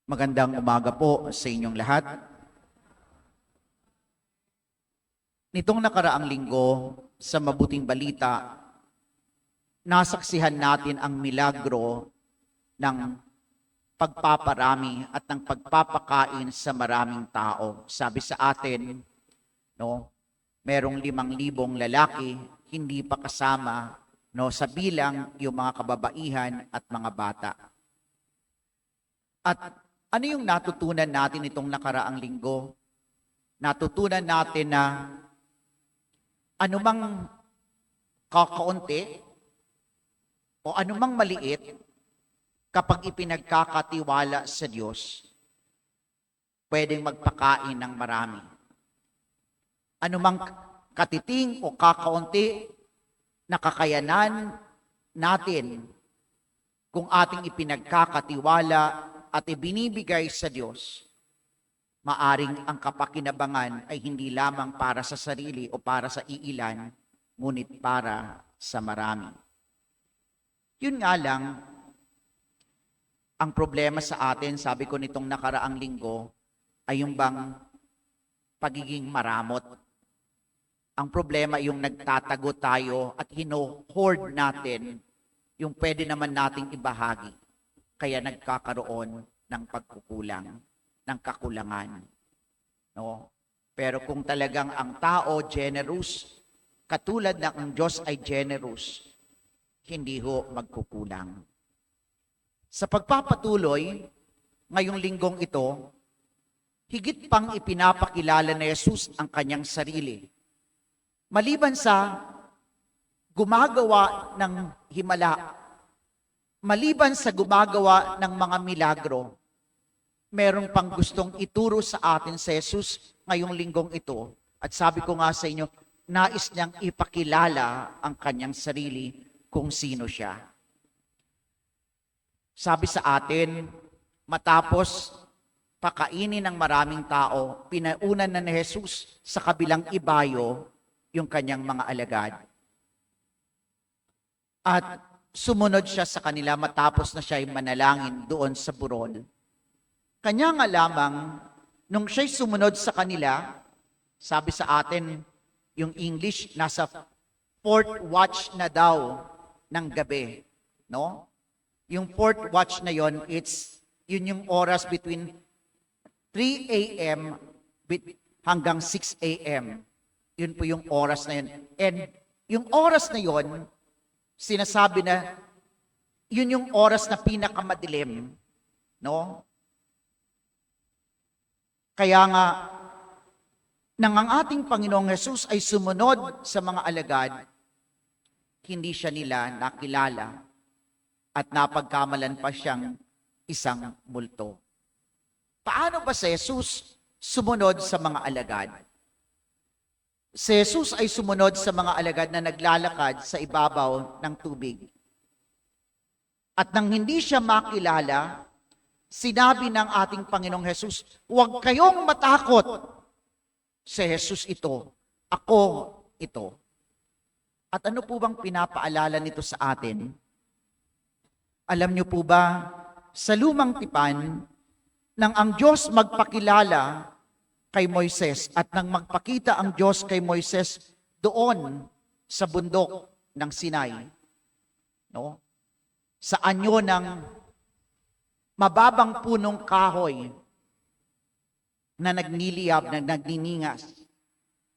Magandang umaga po sa inyong lahat. Nitong nakaraang linggo, sa mabuting balita, nasaksihan natin ang milagro ng pagpaparami at ng pagpapakain sa maraming tao. Sabi sa atin, no, merong 5,000 lalaki, hindi pa kasama sa bilang yung mga kababaihan at mga bata. At ano yung natutunan natin itong nakaraang linggo? Natutunan natin na anumang kakaunti o anumang maliit, kapag ipinagkakatiwala sa Diyos, pwedeng magpakain ng marami. Anumang katiting o kakaunti na kakayanan natin, kung ating ipinagkakatiwala at ibinibigay sa Diyos, maaring ang kapakinabangan ay hindi lamang para sa sarili o para sa iilan, ngunit para sa marami. Yun nga lang, ang problema sa atin, sabi ko nitong nakaraang linggo, ay yung bang pagiging maramot. Ang problema ay yung nagtatago tayo at hino-hoard natin yung pwede naman nating ibahagi. Kaya nagkakaroon ng pagkukulang, ng kakulangan. No? Pero kung talagang ang tao generous, katulad ng ang Diyos ay generous, hindi ho magkukulang. Sa pagpapatuloy, ngayong linggong ito, higit pang ipinapakilala ni Jesus ang kanyang sarili. Maliban sa gumagawa ng himala, maliban sa gumagawa ng mga milagro, meron pang gustong ituro sa atin si Jesus ngayong linggong ito. At sabi ko nga sa inyo, nais niyang ipakilala ang kanyang sarili kung sino siya. Sabi sa atin, matapos pakainin ng maraming tao, pinaunan na ni Jesus sa kabilang ibayo yung kanyang mga alagad. At sumunod siya sa kanila matapos na siya ay manalangin doon sa burol. Kanya nga lamang, nung siya'y sumunod sa kanila, sabi sa atin, yung English, nasa 4th watch na daw ng gabi. No? Yung 4th watch na yon, yun yung oras between 3 a.m. hanggang 6 a.m. Yun po yung oras na yun. And yung oras na yun, sinasabi na, yun yung oras na pinakamadilim. No? Kaya nga, nang ang ating Panginoong Hesus ay sumunod sa mga alagad, hindi siya nila nakilala at napagkamalan pa siyang isang multo. Paano ba si Jesus sumunod sa mga alagad? Si Jesus ay sumunod sa mga alagad na naglalakad sa ibabaw ng tubig. At nang hindi siya makilala, sinabi ng ating Panginoong Hesus, huwag kayong matakot. Si Jesus ito, ako ito. At ano po bang pinapaalala nito sa atin? Alam niyo po ba, sa lumang tipan, nang ang Diyos magpakilala kay Moises at nang magpakita ang Diyos kay Moises doon sa bundok ng Sinai, no? Sa anyo ng mababang punong kahoy na nagniliyab, na nagniningas.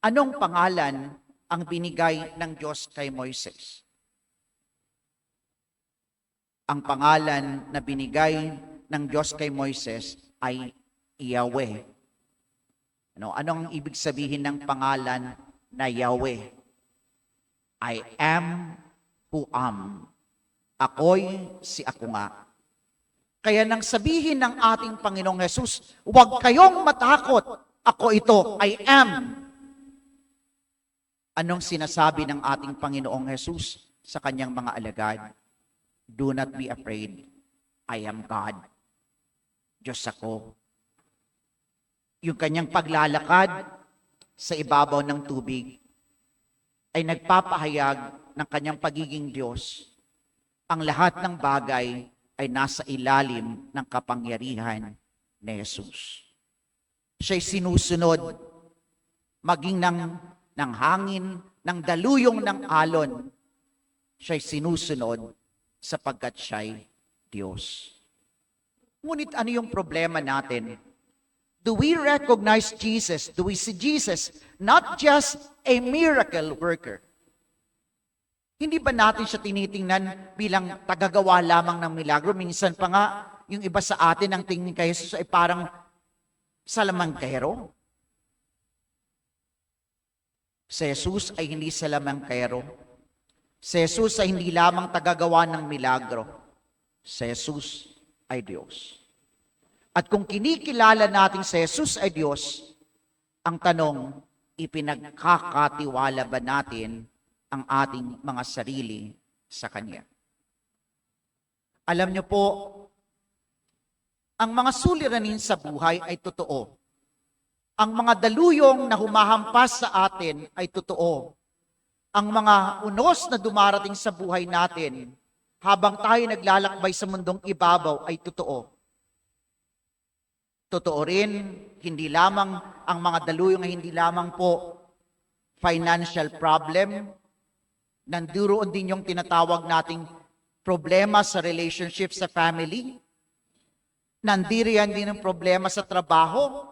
Anong pangalan ang binigay ng Diyos kay Moises? Ang pangalan na binigay ng Diyos kay Moises ay Yahweh. Anong ibig sabihin ng pangalan na Yahweh? I am who am. Ako'y si ako nga. Kaya nang sabihin ng ating Panginoong Hesus, huwag kayong matakot, ako ito, I am. Anong sinasabi ng ating Panginoong Hesus sa kanyang mga alagad? Do not be afraid, I am God. Diyos ako. Yung kanyang paglalakad sa ibabaw ng tubig ay nagpapahayag ng kanyang pagiging Diyos. Ang lahat ng bagay ay nasa ilalim ng kapangyarihan ni Jesus. Siya'y sinusunod maging ng hangin, ng daluyong ng alon. Siya'y sinusunod sapagkat siya'y Diyos. Ngunit ano yung problema natin? Do we recognize Jesus? Do we see Jesus not just a miracle worker? Hindi ba natin siya tinitingnan bilang tagagawa lamang ng milagro? Minsan pa nga, yung iba sa atin ang tingin kay Jesus ay parang salamangkero. Si Jesus ay hindi salamangkero. Si Jesus ay hindi lamang tagagawa ng milagro. Si Jesus ay Diyos. At kung kinikilala natin si Jesus ay Diyos, ang tanong, ipinagkakatiwala ba natin ang ating mga sarili sa Kanya? Alam niyo po, ang mga suliranin sa buhay ay totoo. Ang mga daluyong na humahampas sa atin ay totoo. Ang mga unos na dumarating sa buhay natin habang tayo naglalakbay sa mundong ibabaw ay totoo. Totoo rin, hindi lamang ang mga daluyong ay hindi lamang po financial problem, nanduroon din yung tinatawag nating problema sa relationship sa family, nandiriyan din ang problema sa trabaho,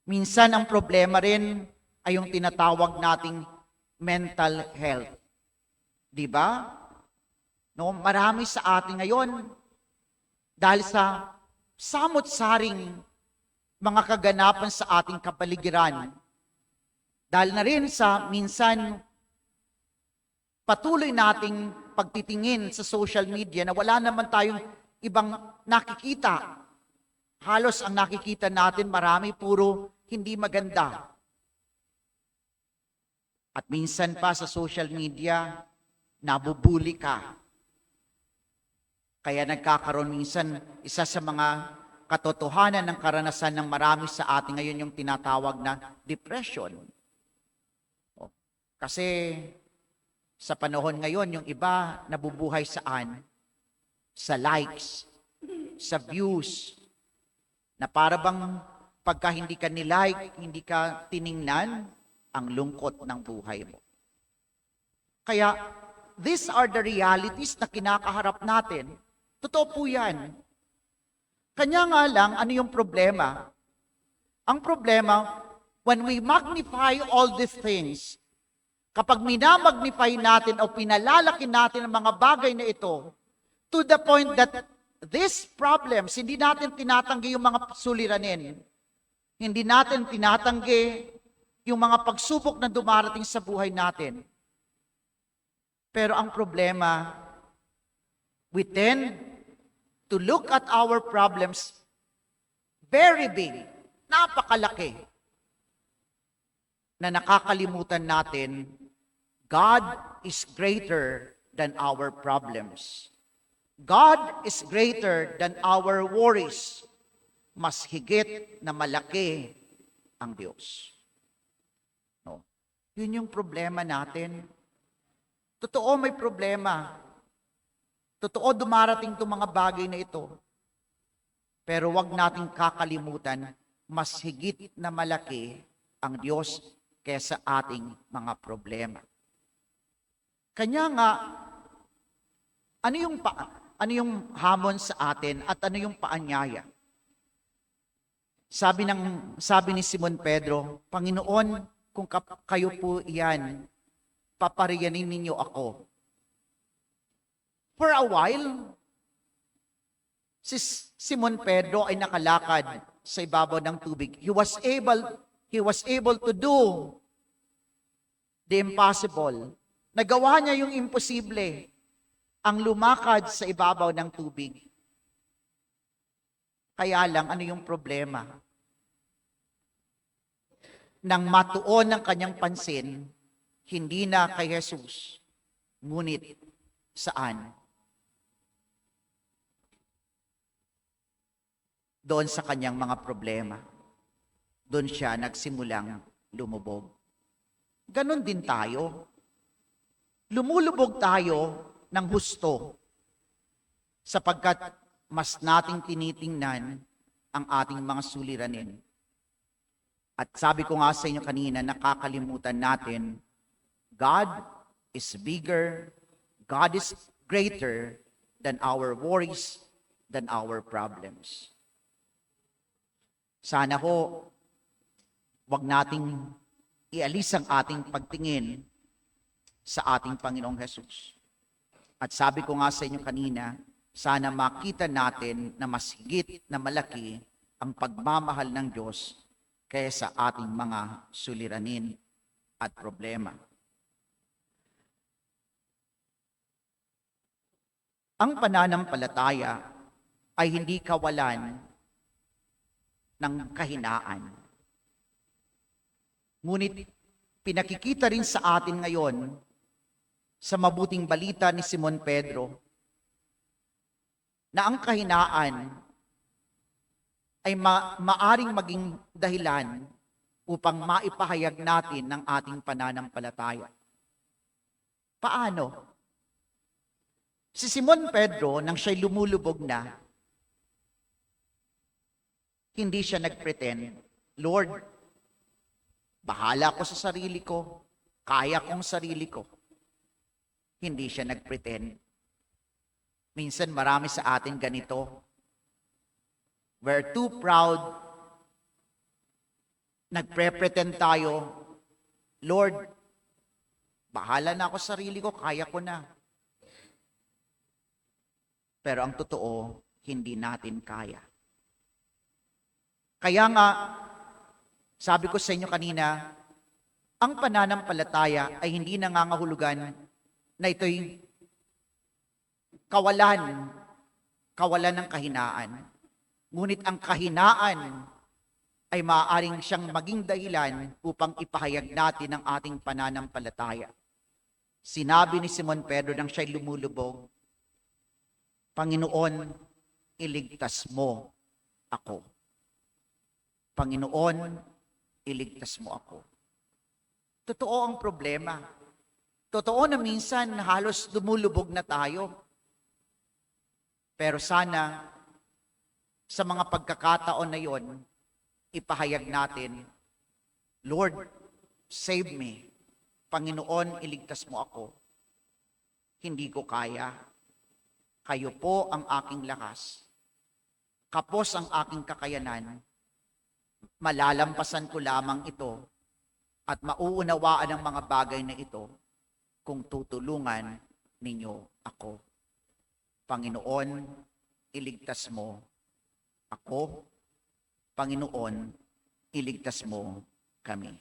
minsan ang problema rin ay yung tinatawag nating mental health. Di ba? No, marami sa atin ngayon dahil sa samot-saring mga kaganapan sa ating kapaligiran. Dahil na rin sa minsan patuloy nating pagtitingin sa social media na wala naman tayong ibang nakikita. Halos ang nakikita natin marami puro hindi maganda. At minsan pa sa social media, nabubuli ka. Kaya nagkakaroon minsan, isa sa mga katotohanan ng karanasan ng marami sa atin ngayon yung tinatawag na depression. Kasi sa panahon ngayon, yung iba nabubuhay saan? Sa likes, sa views, na para bang pagka hindi ka nilike, hindi ka tiningnan, ang lungkot ng buhay mo. Kaya, these are the realities na kinakaharap natin. Totoo po yan. Kanya nga lang, ano yung problema? Ang problema, when we magnify all these things, kapag minamagnify natin o pinalalaki natin ang mga bagay na ito, to the point that these problems, hindi natin tinatanggi yung mga suliranin. Hindi natin tinatanggi yung mga pagsubok na dumarating sa buhay natin. Pero ang problema, we tend to look at our problems very big, napakalaki, na nakakalimutan natin, God is greater than our problems. God is greater than our worries. Mas higit na malaki ang Diyos. No. Yun yung problema natin. Totoo may problema. Totoo dumarating itong mga bagay na ito. Pero wag nating kakalimutan, mas higit na malaki ang Diyos kaysa ating mga problema. Kanya nga, ano yung hamon sa atin at ano yung paanyaya? Sabi ni Simon Pedro, Panginoon, kung kayo po iyan, papariyanin ninyo ako. For a while, si Simon Pedro ay nakalakad sa ibabaw ng tubig. He was able to do the impossible. Nagawa niya yung imposible, ang lumakad sa ibabaw ng tubig. Kaya lang, ano yung problema? Nang matuon ng kanyang pansin, hindi na kay Jesus, ngunit saan? Doon sa kanyang mga problema. Doon siya nagsimulang lumubog. Ganon din tayo. Lumulubog tayo ng husto sapagkat mas nating tinitingnan ang ating mga suliranin. At sabi ko nga sa inyo kanina, nakakalimutan natin, God is bigger, God is greater than our worries, than our problems. Sana ho, wag nating ialis ang ating pagtingin sa ating Panginoong Hesus. At sabi ko nga sa inyo kanina, sana makita natin na mas higit na malaki ang pagmamahal ng Diyos kaysa ating mga suliranin at problema. Ang pananampalataya ay hindi kawalan ng kahinaan. Ngunit pinakikita rin sa atin ngayon sa mabuting balita ni Simon Pedro na ang kahinaan ay maaring maging dahilan upang maipahayag natin ng ating pananampalataya. Paano? Si Simon Pedro, nang siya'y lumulubog na, hindi siya nagpretend, Lord, bahala ko sa sarili ko, kaya kong sarili ko. Hindi siya nagpretend. Minsan marami sa atin ganito. We're too proud. Nagpre-pretend tayo, Lord, bahala na ako sa sarili ko, kaya ko na. Pero ang totoo, hindi natin kaya. Kaya nga, sabi ko sa inyo kanina, ang pananampalataya ay hindi nangangahulugan na ito'y kawalan ng kahinaan. Ngunit ang kahinaan ay maaaring siyang maging dahilan upang ipahayag natin ang ating pananampalataya. Sinabi ni Simon Pedro nang siya'y lumulubog, Panginoon, iligtas mo ako. Panginoon, iligtas mo ako. Totoo ang problema. Totoo na minsan halos lumulubog na tayo. Pero sana, sa mga pagkakataon na yon, ipahayag natin, Lord, save me. Panginoon, iligtas mo ako. Hindi ko kaya. Kayo po ang aking lakas. Kapos ang aking kakayanan. Malalampasan ko lamang ito at mauunawaan ang mga bagay na ito kung tutulungan ninyo ako. Panginoon, iligtas mo ako. Panginoon, iligtas mo kami.